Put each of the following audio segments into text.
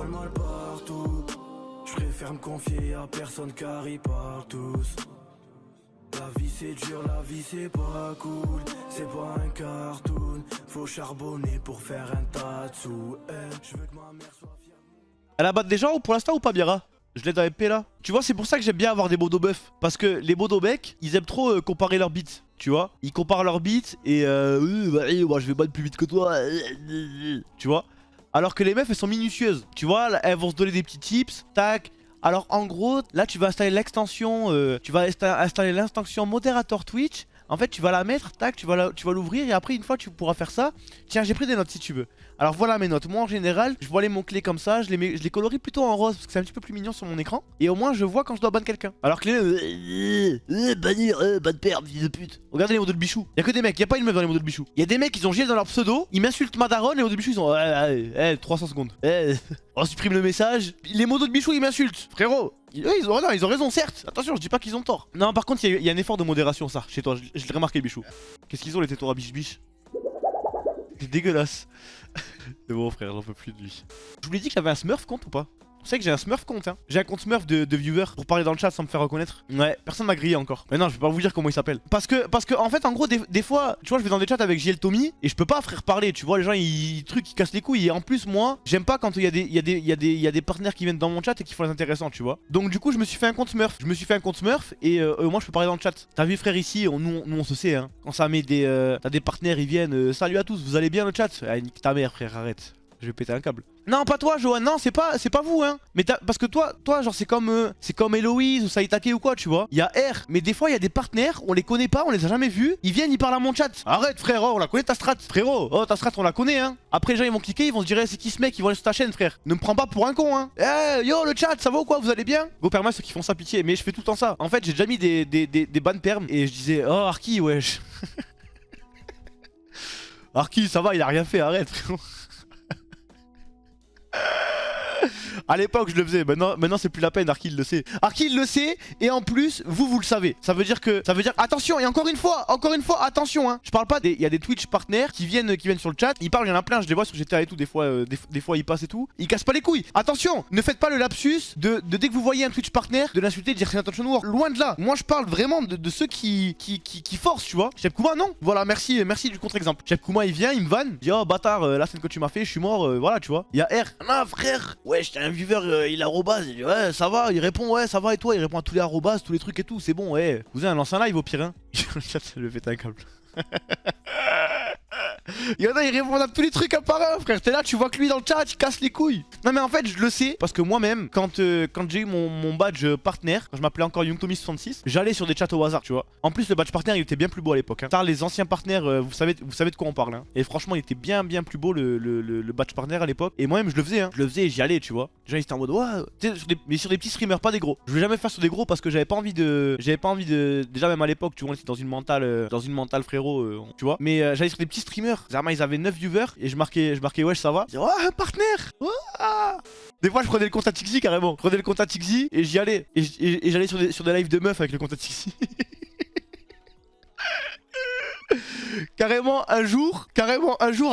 le mal partout. Je préfère me confier à personne car ils parlent tous. La vie c'est dur, la vie c'est pas cool. C'est pas un cartoon. Faut charbonner pour faire un tas de sous. Je veux que ma mère soit fière. Elle abatte des gens ou pour l'instant ou pas Biara? Je l'aide à épée là. Tu vois, c'est pour ça que j'aime bien avoir des modos buffs. Parce que les modos mecs, ils aiment trop comparer leurs beats. Tu vois, ils comparent leurs beats et moi je vais battre plus vite que toi. Tu vois. Alors que les meufs elles sont minutieuses. Tu vois, elles vont se donner des petits tips. Tac. Alors en gros, là tu vas installer l'extension, installer l'extension modérateur Twitch. En fait tu vas la mettre, tac, tu vas l'ouvrir et après une fois tu pourras faire ça. Tiens, j'ai pris des notes si tu veux. Alors voilà mes notes. Moi en général, je vois les mots-clés comme ça, je les colorie plutôt en rose parce que c'est un petit peu plus mignon sur mon écran. Et au moins je vois quand je dois ban quelqu'un. Alors que les bannir, ban perdre, fils de pute. Regardez les modos de bichou. Y'a que des mecs, y'a pas une meuf dans les modos de bichou. Y'a des mecs ils ont gilet dans leur pseudo, ils m'insultent ma daronne, les modos de bichou ils ont 300 secondes. On supprime le message. Les modos de bichou ils m'insultent. Frérot, ils ont raison certes. Attention, je dis pas qu'ils ont tort. Non par contre il y a un effort de modération ça chez toi, je l'ai remarqué bichou. Qu'est-ce qu'ils ont les tétons à biche. C'est dégueulasse. C'est bon frère, j'en peux plus de lui. Je vous l'ai dit que j'avais un smurf compte ou pas? Vous savez que j'ai un smurf compte hein. J'ai un compte smurf de viewer pour parler dans le chat sans me faire reconnaître. Ouais, personne m'a grillé encore. Mais non, je vais pas vous dire comment il s'appelle. Parce que en fait en gros des fois, tu vois, je vais dans des chats avec JL Tommy et je peux pas frère parler, tu vois, les gens ils cassent les couilles et en plus moi, j'aime pas quand il y a des partenaires qui viennent dans mon chat et qui font les intéressants, tu vois. Donc du coup, je me suis fait un compte smurf. Et moi je peux parler dans le chat. T'as vu frère ici, nous on se sait hein. Quand ça met t'as des partenaires, ils viennent salut à tous, vous allez bien le chat? Ah, nique ta mère frère, arrête. Je vais péter un câble. Non, pas toi, Johan. Non, c'est pas vous, hein. Mais parce que toi, genre, c'est comme Héloïse ou Saitake ou quoi, tu vois. Il y a R. Mais des fois, il y a des partenaires, on les connaît pas, on les a jamais vus. Ils viennent, ils parlent à mon chat. Arrête, frère. Oh, on la connaît ta strat, frérot. Oh, ta strat, on la connaît, hein. Après, les gens, ils vont cliquer, ils vont se dire, c'est qui ce mec? Ils vont aller sur ta chaîne, frère. Ne me prends pas pour un con, hein. Yo, le chat, ça va ou quoi? Vous allez bien? Go perma ceux qui font ça, pitié. Mais je fais tout le temps ça. En fait, j'ai déjà mis des ban perms et je disais, oh, Arki, wesh. Arki, ça va, il a rien fait, arrête, frérot. À l'époque je le faisais, maintenant c'est plus la peine, Arki il le sait. Arki il le sait et en plus vous le savez. Ça veut dire attention, et encore une fois, attention hein. Je parle pas il y a des Twitch partenaires qui viennent sur le chat, ils parlent, il y en a plein, je les vois sur GTA et tout, des fois ils passent et tout. Ils cassent pas les couilles. Attention, ne faites pas le lapsus de dès que vous voyez un Twitch partenaire, de l'insulter, de dire c'est un attention noir. Loin de là. Moi je parle vraiment de ceux qui forcent, tu vois. Chef Kuma non. Voilà, merci du contre-exemple. Chef Kuma il vient, il me vanne, il dit oh bâtard, la scène que tu m'as fait, je suis mort, voilà tu vois. Il y a R. Non frère, ouais j'étais un viewer, il arrobase, il dit ouais ça va, il répond ouais ça va et toi, il répond à tous les arrobases, tous les trucs et tout, c'est bon ouais. Vous avez lance un live au pire hein. Je vais péter un câble. Il y en a, ils répondent à tous les trucs à part un, frère. T'es là, tu vois que lui dans le chat, il casse les couilles. Non, mais en fait, je le sais parce que moi-même, quand j'ai eu mon badge partenaire, quand je m'appelais encore YoungTommy66, j'allais sur des chats au hasard, tu vois. En plus, le badge partenaire, il était bien plus beau à l'époque. Hein. Les anciens partenaires, vous savez de quoi on parle. Hein. Et franchement, il était bien plus beau le badge partenaire à l'époque. Et moi-même, je le faisais, hein. Je le faisais et j'y allais, tu vois. Les gens, ils étaient en mode, ouais, mais sur des petits streamers, pas des gros. Je voulais jamais faire sur des gros parce que j'avais pas envie de. Déjà, même à l'époque, tu vois, on était dans une mentale, frérot, tu vois. Mais j'allais sur des petits streamers. Zerma, ils avaient 9 viewers et je marquais wesh ça va. Je disais, oh un partenaire. Des fois je prenais le compte à Tixi carrément. Je prenais le compte à Tixi et j'y allais. Et j'allais sur des lives de meufs avec le compte à Tixi. Carrément un jour,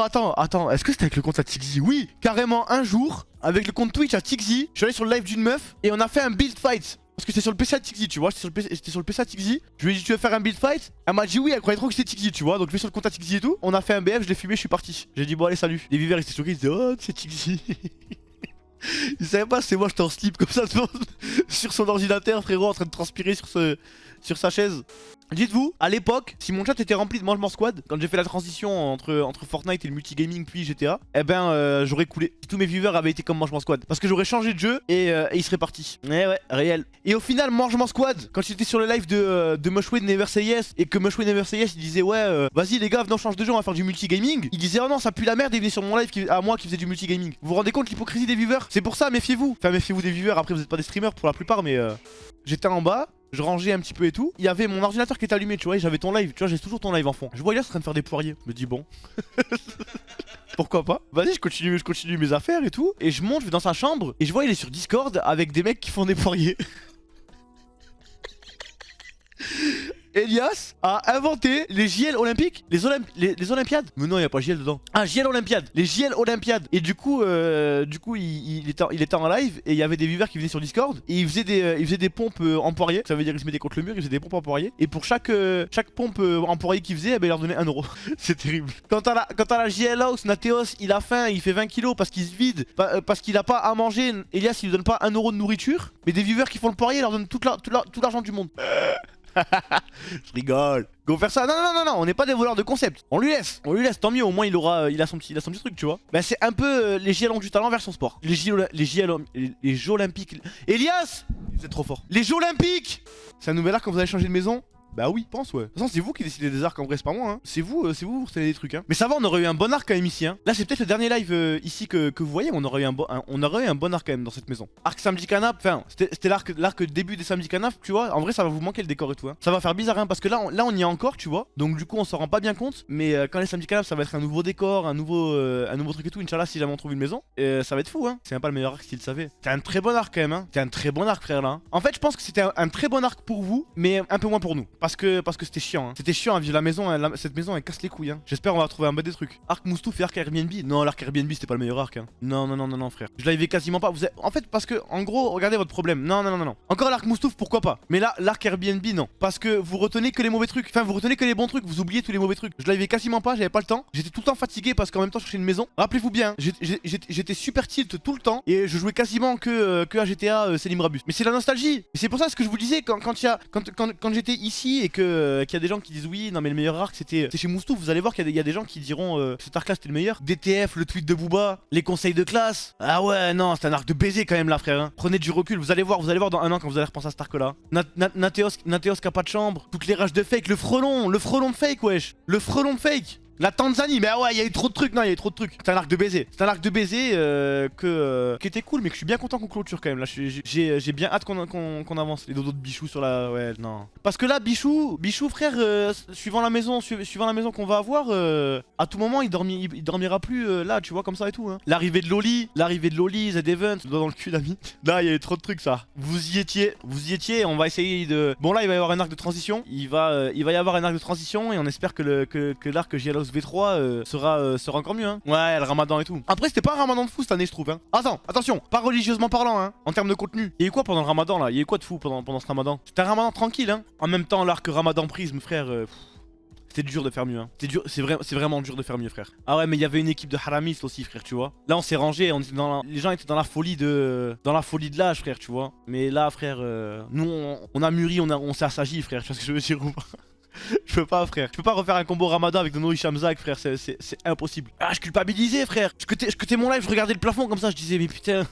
attends, est-ce que c'était avec le compte à Tixi? Oui, carrément un jour, avec le compte Twitch à Tixi, je suis allé sur le live d'une meuf et on a fait un build fight. Parce que c'était sur le PC à Tixi, tu vois, j'étais sur le PC à Tixi. Je lui ai dit tu veux faire un build fight? Elle m'a dit oui, elle croyait trop que c'était Tixi, tu vois. Donc je vais sur le compte à Tixi et tout. On a fait un BF, je l'ai fumé, je suis parti. J'ai dit bon allez salut. Les viewers ils étaient choqués, ils disaient oh c'est Tixi. Ils savaient pas c'est moi j'étais en slip comme ça sur son ordinateur frérot en train de transpirer sur sa chaise. Dites-vous, à l'époque, si mon chat était rempli de Mangement Squad, quand j'ai fait la transition entre Fortnite et le multigaming puis GTA, eh ben j'aurais coulé. Si tous mes viewers avaient été comme Mangement Squad. Parce que j'aurais changé de jeu et ils seraient partis. Ouais, réel. Et au final, Mangement Squad, quand j'étais sur le live de Mushway Never Say Yes et que Mushway Never Say Yes il disait ouais, vas-y les gars, venez on change de jeu, on va faire du multigaming. Il disait oh non, ça pue la merde et il venait sur mon live à moi qui faisait du multigaming. Vous vous rendez compte l'hypocrisie des viewers? C'est pour ça, méfiez-vous. Enfin, méfiez-vous des viewers, après vous êtes pas des streamers pour la plupart, mais j'étais en bas. Je rangeais un petit peu et tout. Il y avait mon ordinateur qui était allumé, tu vois, et j'avais ton live. Tu vois, j'ai toujours ton live en fond. Je voyais là, c'est en train de faire des poiriers. Je me dis bon. Pourquoi pas? Vas-y, je continue mes affaires et tout. Et je monte, je vais dans sa chambre. Et je vois, il est sur Discord avec des mecs qui font des poiriers. Elias a inventé les JL olympiques, les Olympiades. Mais non, il y a pas JL dedans. Ah, JL Olympiades, les JL Olympiades. Et du coup, il était en live et il y avait des viewers qui venaient sur Discord et il faisait des pompes en poirier. Ça veut dire qu'il se mettait contre le mur, il faisait des pompes en poirier. Et pour chaque pompe en poirier qu'il faisait, eh ben, il leur donnait 1 euro. C'est terrible. Quant à la JL House, Nateos, il a faim, il fait 20 kilos parce qu'il se vide, parce qu'il a pas à manger. Elias, il lui donne pas 1 euro de nourriture. Mais des viewers qui font le poirier, il leur donne tout l'argent du monde. Je rigole. Go faire ça. Non, on n'est pas des voleurs de concept. On lui laisse, tant mieux, au moins il a son petit truc, tu vois. Bah c'est un peu les JL ont du talent version sport. Les Jeux Olympiques. Elias, vous êtes trop fort. Les Jeux Olympiques. C'est un nouvel arc quand vous allez changer de maison. Bah oui, pense ouais. De toute façon, c'est vous qui décidez des arcs en vrai, c'est pas moi hein. C'est vous recevez des trucs hein. Mais ça va, on aurait eu un bon arc quand même ici hein. Là, c'est peut-être le dernier live ici que vous voyez, on aurait eu un bon arc quand même dans cette maison. Arc samedi canap, enfin, c'était l'arc début des samedi canap, tu vois. En vrai, ça va vous manquer le décor et tout hein. Ça va faire bizarre hein, parce que là on y est encore, tu vois. Donc du coup, on s'en rend pas bien compte. Mais quand les samedi canap, ça va être un nouveau décor, un nouveau truc et tout. Inch'Allah, si jamais on trouve une maison, ça va être fou hein. C'est même pas le meilleur arc s'il le savait. C'est un très bon arc quand même hein. C'est un très bon arc frère là hein. En fait, je pense que c'était un très bon arc pour vous, mais un peu moins pour nous. Parce que c'était chiant hein. C'était chiant à vivre la maison, cette maison elle casse les couilles hein. J'espère on va trouver un bon des trucs. Arc Moustouf et arc Airbnb. Non, l'arc Airbnb c'était pas le meilleur arc hein. Non frère. Je l'avais quasiment pas. En fait parce que en gros, regardez votre problème. Non. Encore l'arc Moustouf pourquoi pas. Mais là l'arc Airbnb non. Parce que vous retenez que les mauvais trucs. Enfin vous retenez que les bons trucs. Vous oubliez tous les mauvais trucs. Je l'avais quasiment pas, j'avais pas le temps. J'étais tout le temps fatigué parce qu'en même temps je cherchais une maison. Rappelez-vous bien, j'étais super tilt tout le temps. Et je jouais quasiment que à GTA Selim Rabus. Mais c'est la nostalgie. Mais c'est pour ça ce que je vous disais quand j'étais ici et qu'il y a des gens qui disent oui non mais le meilleur arc c'était chez Moustouf. Vous allez voir qu'il y a des gens qui diront cet arc là c'était le meilleur. DTF, le tweet de Booba, les conseils de classe. Ah ouais non c'est un arc de baiser quand même là frère hein. Prenez du recul, vous allez voir dans un an quand vous allez repenser à cet arc là. Nateos qui a pas de chambre, toutes les rages de fake, le frelon de fake wesh. Le frelon de fake. La Tanzanie, mais ah ouais, il y a eu trop de trucs, non, il y a eu trop de trucs. C'est un arc de baiser. C'est un arc de baiser qui était cool, mais que je suis bien content qu'on clôture quand même. Là, j'ai bien hâte qu'on avance. Les dodos de Bichou sur la. Ouais, non. Parce que là, Bichou frère, suivant la maison qu'on va avoir, à tout moment, il dormira plus là, tu vois, comme ça et tout. Hein. L'arrivée de Loli, Z Event, le doigt dans le cul, l'ami. Là, il y a eu trop de trucs, ça. Vous y étiez, on va essayer de. Bon, là, il va y avoir un arc de transition. Il va y avoir un arc de transition et on espère que l'arc JLOS V3 sera encore mieux hein. Ouais, le ramadan et tout. Après c'était pas un ramadan de fou cette année je trouve hein. Attends, attention, pas religieusement parlant hein, en termes de contenu. Il y a eu quoi pendant le ramadan là? Il y a eu quoi de fou pendant ce ramadan? C'était un ramadan tranquille hein. En même temps l'arc ramadan prisme frère, c'était dur de faire mieux hein. C'est vraiment dur de faire mieux frère. Ah ouais mais il y avait une équipe de haramis aussi frère tu vois. Là on s'est rangé, les gens étaient dans la folie de l'âge frère tu vois. Mais là frère, nous on a mûri, on s'est assagi frère, tu vois ce que je veux dire ou pas? Je peux pas frère, je peux pas refaire un combo ramadan avec Nono Hishamzak frère, c'est impossible. Ah je culpabilisais frère, je cutais mon live, je regardais le plafond comme ça, je disais mais putain.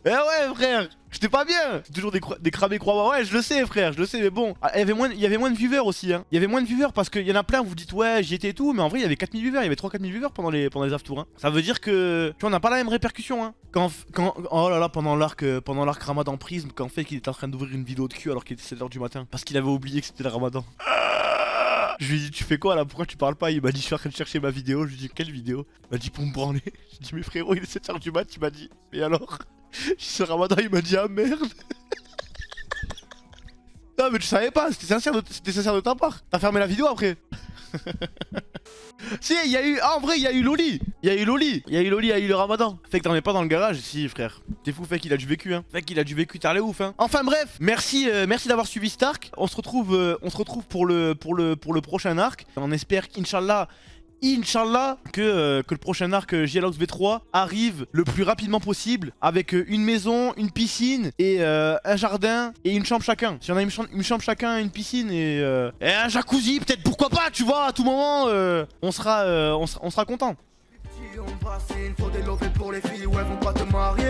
Eh ouais frère, j'étais pas bien. C'est toujours des cramés croix. Ouais je le sais frère, je le sais mais bon. Ah, il y avait moins de viewers aussi hein. Il y avait moins de viewers parce qu'il y en a plein, vous dites ouais j'y étais et tout. Mais en vrai il y avait 4000 viewers, il y avait 3-4000 viewers pendant les after hein. Ça veut dire que tu vois on n'a pas la même répercussion hein. Oh là là pendant l'arc ramadan prisme, quand fait qu'il était en train d'ouvrir une vidéo de cul alors qu'il était 7h du matin. Parce qu'il avait oublié que c'était le ramadan. Je lui ai dit tu fais quoi là, pourquoi tu parles pas? Il m'a dit je suis en train de chercher ma vidéo. Je lui ai dit quelle vidéo? Il m'a dit pour me branler. J'ai dit mais frérot il est 7h du mat, il m'a dit mais alors? J'ai ce ramadan il m'a dit ah merde. Non mais tu savais pas, c'était sincère de ta part. T'as fermé la vidéo après. Si il y a eu, en vrai il y a eu Loli. Il y a eu le ramadan. Fait que t'en es pas dans le garage. Si frère, t'es fou, fait qu'il a du vécu hein. Fait qu'il a du vécu, t'as l'air ouf hein. Enfin bref, merci d'avoir suivi Stark. On se retrouve pour le prochain arc. On espère qu'Inch'Allah que le prochain arc JLOS V3 arrive le plus rapidement possible avec une maison, une piscine et un jardin et une chambre chacun. Si on a une chambre chacun, une piscine et un jacuzzi peut-être, pourquoi pas tu vois, à tout moment on sera content. Faut des lovés pour les filles où elles vont pas te marier.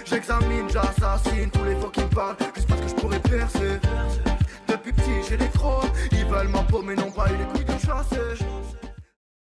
J'examine, j'assassine tous les faux qui me parlent juste parce que je pourrais percer. Depuis petit j'ai des crocs, ils veulent ma peau mais non pas eu les couilles de chasser.